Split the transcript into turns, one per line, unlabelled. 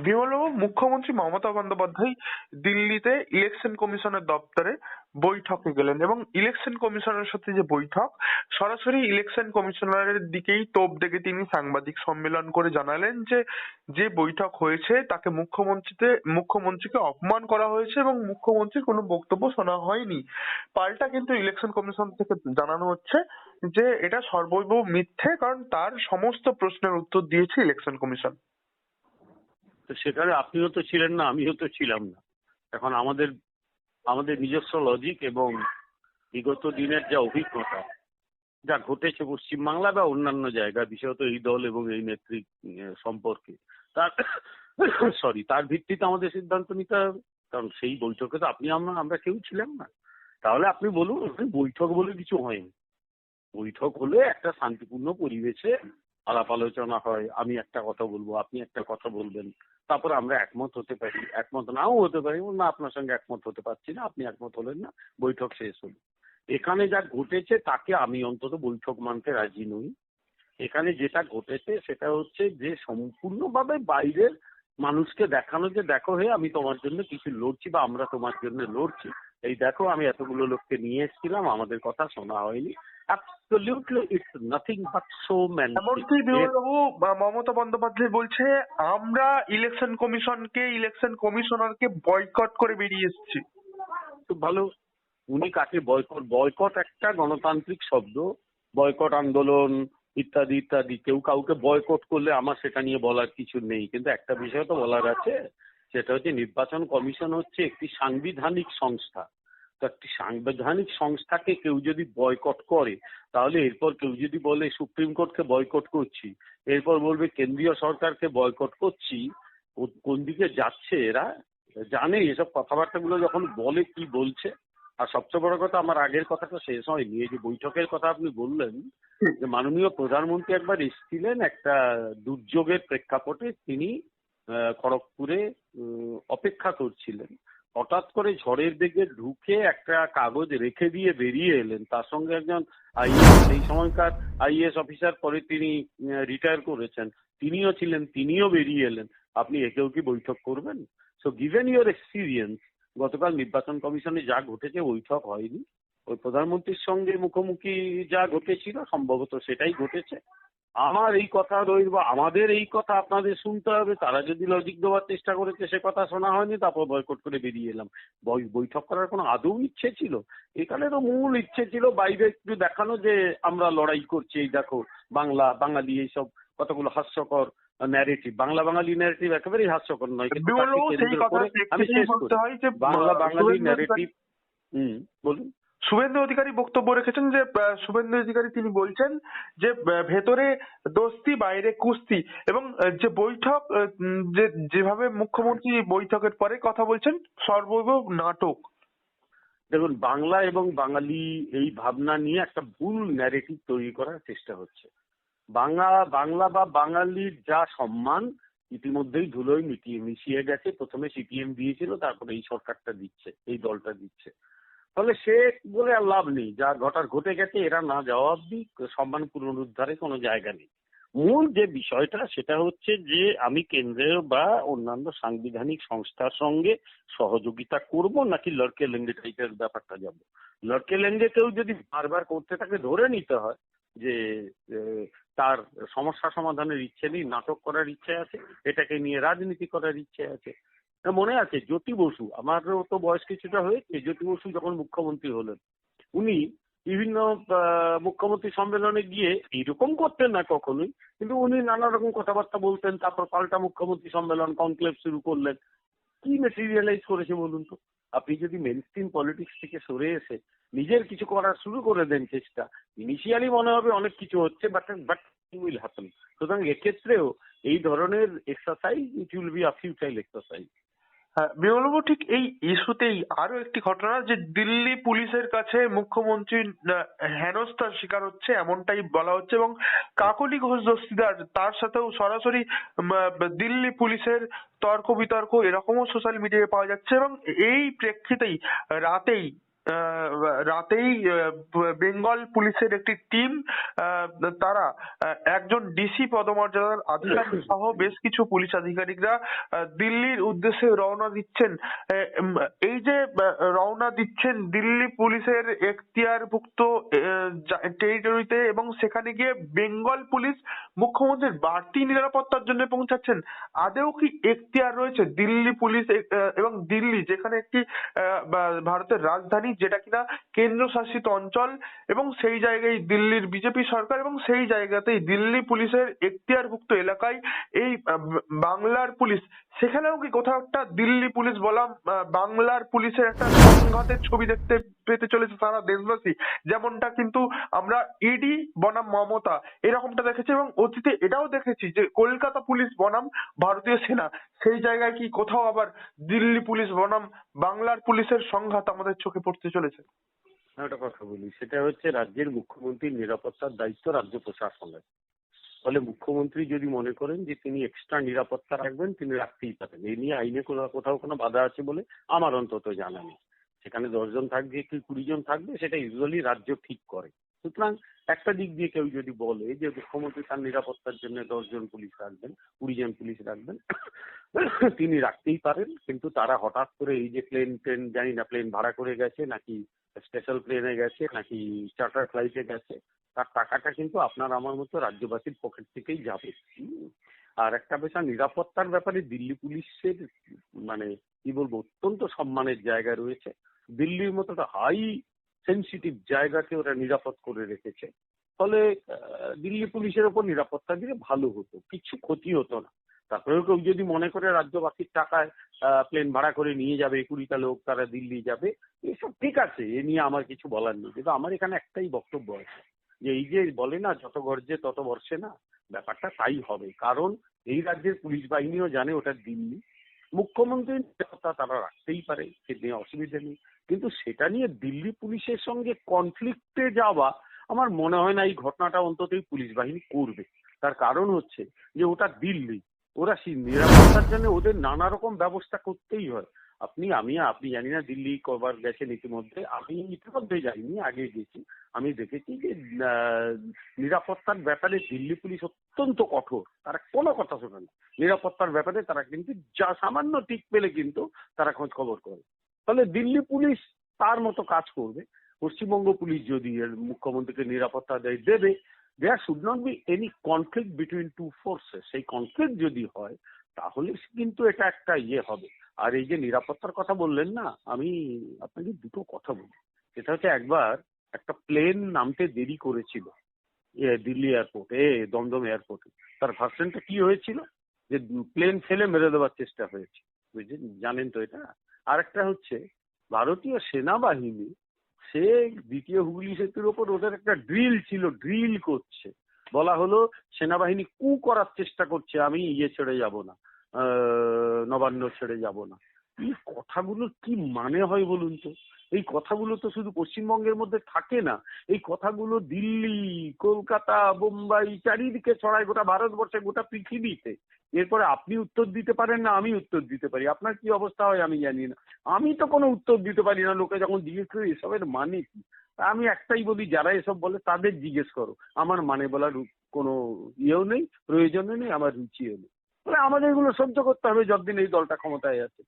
বিমলবাবু, মুখ্যমন্ত্রী মমতা বন্দ্যোপাধ্যায় দিল্লিতে ইলেকশন কমিশনের দপ্তরে বৈঠকে গেলেন এবং ইলেকশন কমিশনের সাথে যে বৈঠক, সরাসরি ইলেকশন কমিশনারের দিকেই তোপ দেখে তিনি সাংবাদিক সম্মেলন করে জানালেন যে যে বৈঠক হয়েছে তাকে মুখ্যমন্ত্রীকে অপমান করা হয়েছে এবং মুখ্যমন্ত্রীর কোনো বক্তব্য শোনা হয়নি। পাল্টা কিন্তু ইলেকশন কমিশন থেকে জানানো হচ্ছে যে এটা সর্বৈব মিথ্যে, কারণ তার সমস্ত প্রশ্নের উত্তর দিয়েছে ইলেকশন কমিশন।
তো সেখানে আপনিও তো ছিলেন না, আমিও তো ছিলাম না। এখন আমাদের আমাদের নিজস্ব লজিক এবং বিগত দিনের যা অভিজ্ঞতা, যা ঘটেছে পশ্চিমবাংলা বা অন্যান্য জায়গায়, বিশেষত এই দল এবং এই নেত্রী সম্পর্কে, তার তার ভিত্তিতে আমাদের সিদ্ধান্ত নিতে হবে। কারণ সেই বৈঠকে তো আপনি আমরা কেউ ছিলাম না। তাহলে আপনি বলুন, বৈঠক বলে কিছু হয়নি। বৈঠক হলে একটা শান্তিপূর্ণ পরিবেশে আলাপ আলোচনা হয়, আমি একটা কথা বলবো, আপনি একটা কথা বলবেন, তারপর আমরা একমত হতে পারি, একমত নাও হতে পারি, না আপনার সঙ্গে একমত হতে পারছি না, আপনি একমত হলেন না, বৈঠক শেষ হলো। এখানে যা ঘটেছে তাকে আমি অন্তত বৈঠক মানতে রাজি নই। এখানে যেটা ঘটেছে সেটা হচ্ছে যে সম্পূর্ণভাবে বাইরের মানুষকে দেখানো যে দেখো হে আমি তোমার জন্য কিছু লড়ছি বা আমরা তোমার জন্য লড়ছি, এই দেখো আমি এতগুলো লোককে নিয়ে এসেছিলাম, আমাদের কথা শোনা হয়নি। Absolutely it's nothing but showmanship.
এমনকি বিমলবাবু, মমতা বন্দ্যোপাধ্যায় বলছে আমরা ইলেকশন কমিশনারকে বয়কট করে বেরিয়ে এসেছি।
খুব ভালো। উনি কাকে বয়কট, বয়কট একটা গণতান্ত্রিক শব্দ, বয়কট আন্দোলন ইত্যাদি ইত্যাদি, কেউ কাউকে বয়কট করলে আমার সেটা নিয়ে বলার কিছু নেই, কিন্তু একটা বিষয় তো বলার আছে, সেটা হচ্ছে নির্বাচন কমিশন হচ্ছে একটি সাংবিধানিক সংস্থা। তো একটি সাংবিধানিক সংস্থাকে কেউ যদি বয়কট করে, তাহলে এরপর কেউ যদি বলে সুপ্রিম কোর্টকে বয়কট করছি, এরপর বলবে কেন্দ্রীয় সরকারকে বয়কট করছি, কোন দিকে যাচ্ছে এরা জানে। এসব কথাবার্তাগুলো যখন বলে কি বলছে। আর সবচেয়ে বড় কথা, আমার আগের কথাটা শেষ হয়নি, এই যে বৈঠকের কথা আপনি বললেন, যে মাননীয় প্রধানমন্ত্রী একবার এসেছিলেন একটা দুর্যোগের প্রেক্ষাপটে, তিনি খড়গপুরে অপেক্ষা করছিলেন। হঠাৎ করে ঝড়ের বেগে ঢুকে একটা কাগজ রেখে দিয়ে বেরিয়ে এলেন, তার সঙ্গে একজন আইএস, সেই সময়কার আইএস অফিসার, পরে তিনি রিটায়ার করেছেন, তিনিও ছিলেন, তিনিও বেরিয়ে এলেন। আপনি একেও কি বৈঠক করবেন? সো গিভেন ইউর এক্সপিরিয়েন্স, গতকাল নির্বাচন কমিশনে যা ঘটেছে বৈঠক হয়নি, ওই প্রধানমন্ত্রীর সঙ্গে মুখোমুখি যা ঘটেছিল সম্ভবত সেটাই ঘটেছে। আমার এই কথা রইল, আমাদের এই কথা আপনাদের শুনতে হবে। তারা যদি লজিক দেওয়ার চেষ্টা করেছে, সে কথা শোনা হয়নি, তারপর বয়কট করে বেরিয়ে এলাম। বৈঠক করার কোনো আদৌ ইচ্ছে ছিল? এখানে তো মূল ইচ্ছে ছিল বাইরে একটু দেখানো যে আমরা লড়াই করছি, এই দেখো বাঙালি, এইসব কতগুলো হাস্যকর ন্যারেটিভ, বাঙালি ন্যারেটিভ একেবারেই হাস্যকর নয়, কিন্তু তাকে
বিমলবাবু, সেই
কেন্দ্র
কথা
করে আমি
দেখতেই
শেষ
বলতে
করি।
হয় যে
বাঙালি ন্যারেটিভ। বলুন।
শুভেন্দু অধিকারী বক্তব্য রেখেছেন যে শুভেন্দু অধিকারী তিনি বলছেন যে ভেতরে দোস্তি বাইরে কুস্তি, এবং যে বৈঠক যেভাবে মুখ্যমন্ত্রী বৈঠকের পরে কথা বলছেন সর্বৈব নাটক।
দেখুন, বাংলা এবং বাঙালি এই ভাবনা নিয়ে একটা ভুল ন্যারেটিভ তৈরি করার চেষ্টা হচ্ছে। বাংলা বা বাঙালির যা সম্মান ইতিমধ্যেই ধুলোয় মিশিয়ে গেছে। প্রথমে সিপিএম দিয়েছিল, তারপরে এই সরকারটা দিচ্ছে, এই দলটা দিচ্ছে। ফলে সে বলে আর লাভ নেই, যা ঘটে গেছে, এরা না যাওয়া অব্দি সম্মান পুনরুদ্ধারে কোনো জায়গা নেই। মূল যে বিষয়টা সেটা হচ্ছে যে আমি কেন্দ্রের বা অন্যান্য সাংবিধানিক সংস্থার সঙ্গে সহযোগিতা করব নাকি লড়কে লেঙ্গে টাইপের ব্যাপারটা যাব। লড়কে লেঙ্গে কেউ যদি বারবার করতে থাকে, ধরে নিতে হয় যে তার সমস্যা সমাধানের ইচ্ছে নেই, নাটক করার ইচ্ছে আছে, এটাকে নিয়ে রাজনীতি করার ইচ্ছে আছে। মনে আছে জ্যোতি বসু, আমারও তো বয়স কিছুটা হয়েছে, জ্যোতি বসু যখন মুখ্যমন্ত্রী হলেন, উনি বিভিন্ন মুখ্যমন্ত্রী সম্মেলনে গিয়ে এইরকম করতেন না কখনোই, কিন্তু উনি নানা রকম কথাবার্তা বলতেন, তারপর পাল্টা মুখ্যমন্ত্রী সম্মেলন কনক্লেভ শুরু করলেন। কি মেটেরিয়ালাইজ করেছে বলুন তো? আপনি যদি মেইনস্ট্রিম পলিটিক্স থেকে সরে এসে নিজের কিছু করার শুরু করে দেন চেষ্টা, ইনিশিয়ালি মনে হবে অনেক কিছু হচ্ছে, বাট বাট উইল হ্যাপেন। সুতরাং এক্ষেত্রেও এই ধরনের exercise, it will be a futile exercise.
হ্যাঁ বিমলবাবু, ঠিক এই ইস্যুতেই আরো একটি ঘটনা, যে দিল্লি পুলিশের কাছে মুখ্যমন্ত্রী হেনস্থার শিকার হচ্ছে এমনটাই বলা হচ্ছে, এবং কাকলি ঘোষ দস্তিদার তার সাথেও সরাসরি দিল্লি পুলিশের তর্ক বিতর্ক এরকমও সোশ্যাল মিডিয়ায় পাওয়া যাচ্ছে। এবং এই প্রেক্ষিতেই রাতেই রাতেই বেঙ্গল পুলিশের একটি টিম তারা একজন ডিসি পদমর্যাদার আধিকারিক সহ বেশ কিছু পুলিশ আধিকারিকরা দিল্লির উদ্দেশ্যে রওনা দিচ্ছেন। এই যে রওনা দিচ্ছেন দিল্লি পুলিশের এখতিয়ারভুক্ত টেরিটরিতে, এবং সেখানে গিয়ে বেঙ্গল পুলিশ মুখ্যমন্ত্রীর বাড়তি নিরাপত্তার জন্য পৌঁছাচ্ছেন। আদেও কি এখতিয়ার রয়েছে দিল্লি পুলিশ এবং দিল্লি যেখানে একটি ভারতের রাজধানী, যেটা কিনা কেন্দ্রশাসিত অঞ্চল, এবং সেই জায়গায় দিল্লির বিজেপি সরকার, এবং সেই জায়গাতেই দিল্লি পুলিশের এখতিয়ারভুক্ত এলাকায় এই বাংলার পুলিশ, সেখানেও কি কোথাও একটা দিল্লি পুলিশ বনাম বাংলার পুলিশের একটা সংঘাতের ছবি দেখতে পেতে চলেছে সারা দেশবাসী? যেমনটা কিন্তু আমরা ইডি বনাম মমতা এরকমটা দেখেছি, এবং অতীতে এটাও দেখেছি যে কলকাতা পুলিশ বনাম ভারতীয় সেনা, সেই জায়গায় কি কোথাও আবার দিল্লি পুলিশ বনাম বাংলার পুলিশের সংঘাত আমাদের চোখে পড়তে চলেছে?
একটা কথা বলি, সেটা হচ্ছে রাজ্যের মুখ্যমন্ত্রীর নিরাপত্তার দায়িত্ব রাজ্য প্রশাসনের। ফলে মুখ্যমন্ত্রী যদি মনে করেন যে তিনি এক্সট্রা নিরাপত্তা রাখবেন, তিনি রাখতেই পারেন। এই নিয়ে আইনে কোথাও কোনো বাধা আছে বলে আমার অন্তত জানা নেই। সেখানে 10 জন থাকবে কি 20 জন থাকবে, সেটা ইউজুয়ালি রাজ্য ঠিক করে। সুতরাং একটা দিক দিয়ে কেউ যদি বলে যে মুখ্যমন্ত্রী তার নিরাপত্তার জন্য 10 জন পুলিশ রাখবেন, 20 জন পুলিশ রাখবেন, তিনি রাখতেই পারেন। কিন্তু তারা হঠাৎ করে এই যে প্লেন জানি না প্লেন ভাড়া করে গেছে নাকি স্পেশাল প্লেনে গেছে নাকি চার্টার ফ্লাইটে গেছে, তার টাকাটা কিন্তু আপনার আমার মতো রাজ্যবাসীর পকেট থেকেই যাবে। আর একটা বিষয়, নিরাপত্তার ব্যাপারে দিল্লি পুলিশের মানে কি বলবো, অত্যন্ত সম্মানের জায়গা রয়েছে। দিল্লির মতো একটা হাই সেনসিটিভ জায়গাকে ওরা নিরাপদ করে রেখেছে। ফলে দিল্লি পুলিশের ওপর নিরাপত্তা দিলে ভালো হতো, কিছু ক্ষতি হতো না। তারপরেও কেউ যদি মনে করে রাজ্যবাসীর টাকায় প্লেন ভাড়া করে নিয়ে যাবে 20টা লোক, তারা দিল্লি যাবে, এসব ঠিক আছে, এ নিয়ে আমার কিছু বলার নেই। কিন্তু আমার এখানে একটাই বক্তব্য আছে যে এই যে বলে না যত গর্জে তত বর্ষে না, ব্যাপারটা তাই হবে। কারণ এই রাজ্যের পুলিশ বাহিনীও জানে ওটা দিল্লি, মুখ্যমন্ত্রীর নিরাপত্তা তারা রাখতেই পারে, সে নিয়ে অসুবিধা নেই। কিন্তু সেটা নিয়ে দিল্লি পুলিশের সঙ্গে কনফ্লিক্টে যাওয়া আমার মনে হয় না এই ঘটনাটা অন্ততই পুলিশ বাহিনী করবে। তার কারণ হচ্ছে যে ওটা দিল্লি, ওরা সেই নিরাপত্তার জন্য ওদের নানা রকম ব্যবস্থা করতেই হয়। আপনি জানি না দিল্লি কবার গেছেন ইতিমধ্যে, আমি ইতিমধ্যে যাইনি, আগে গেছি। আমি দেখেছি যে নিরাপত্তার ব্যাপারে দিল্লি পুলিশ অত্যন্ত কঠোর, তারা কোনো কথা শোনে না। নিরাপত্তার ব্যাপারে তারা কিন্তু যা সামান্য টিক পেলে কিন্তু তারা খোঁজ খবর করে। ফলে দিল্লি পুলিশ তার মতো কাজ করবে। পশ্চিমবঙ্গ পুলিশ যদি এর মুখ্যমন্ত্রীকে নিরাপত্তা দেবে, there should not be any conflict between two forces। সেই কনফ্লিক্ট যদি হয় তাহলে কিন্তু এটা একটা হবে। আর এই যে নিরাপত্তার কথা বললেন না, আমি আপনাকে দুটো কথা বলি। সেটা হচ্ছে একবার একটা প্লেন নামতে দেরি করেছিল দিল্লি এয়ারপোর্টে, দমদম এয়ারপোর্টে। তার ভার্সনটা কি হয়েছিল যে প্লেন ফেলে মেরে দেওয়ার চেষ্টা হয়েছে, বুঝলেন, জানেন তো এটা। আর একটা হচ্ছে ভারতীয় সেনাবাহিনী, সে দ্বিতীয় হুগলি সেতুর ওপর ওদের একটা ড্রিল ছিল, ড্রিল করছে। বলা হলো সেনাবাহিনী কু করার চেষ্টা করছে, আমি ছেড়ে যাব না, নবান্ন ছেড়ে যাব না। এই কথাগুলোর কি মানে হয় বলুন তো? এই কথাগুলো তো শুধু পশ্চিমবঙ্গের মধ্যে থাকে না, এই কথাগুলো দিল্লি, কলকাতা, বোম্বাই চারিদিকে ছড়ায়, গোটা ভারতবর্ষে, গোটা পৃথিবীতে। এরপরে আপনি উত্তর দিতে পারেন না, আমি উত্তর দিতে পারি, আপনার কি অবস্থা হয় আমি জানি না। আমি তো কোনো উত্তর দিতে পারি না। লোকে যখন জিজ্ঞেস করে এসবের মানে কি, আমি একটাই বলি, যারা এসব বলে তাদের জিজ্ঞেস করো। আমার মানে বলার কোনো ইয়েও নেই, প্রয়োজনও নেই, আমার রুচিও নেই। আমাদের এগুলো সহ্য করতে হবে যতদিন এই দলটা ক্ষমতায় আছে।